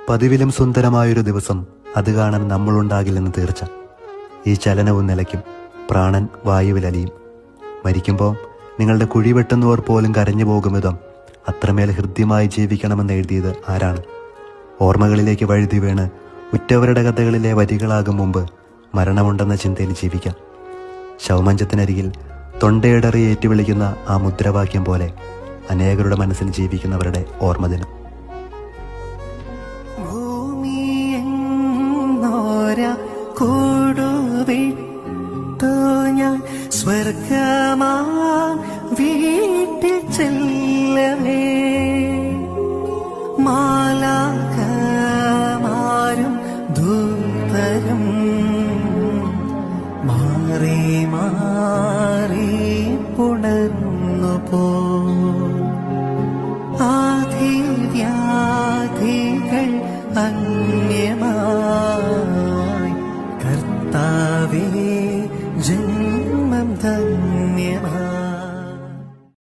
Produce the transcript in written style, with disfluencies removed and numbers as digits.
പതിവിലും സുന്ദരമായൊരു ദിവസം അത് കാണാൻ നമ്മളുണ്ടാകില്ലെന്ന് തീർച്ച. ഈ ചലനവും നിലയ്ക്കും, പ്രാണൻ വായുവിലലിയും. മരിക്കുമ്പോൾ നിങ്ങളുടെ കുഴി വെട്ടുന്നവർ പോലും കരഞ്ഞു പോകും വിധം അത്രമേൽ ഹൃദ്യമായി ജീവിക്കണമെന്ന് എഴുതിയത് ആരാണ്? ഓർമ്മകളിലേക്ക് വഴുതി വീണ് ഉറ്റവരുടെ കഥകളിലെ വരികളാകും മുമ്പ് മരണമുണ്ടെന്ന ചിന്തയിൽ ജീവിക്കാം. ശവമഞ്ചത്തിനരികിൽ തൊണ്ടയിടറി ഏറ്റുവിളിക്കുന്ന ആ മുദ്രാവാക്യം പോലെ അനേകരുടെ മനസ്സിൽ ജീവിക്കുന്നവരുടെ ഓർമ്മദിനം. സ്വർഗമാ വീട്ടിൽ ചെല്ലവേ മാലാഖമാരും ദൂതരും മാറി മാറി പുണർന്നു പോ. ആധിവ്യാധികൾ അന്യമായി കർത്താവേ ജന്മം ധന്യമായി.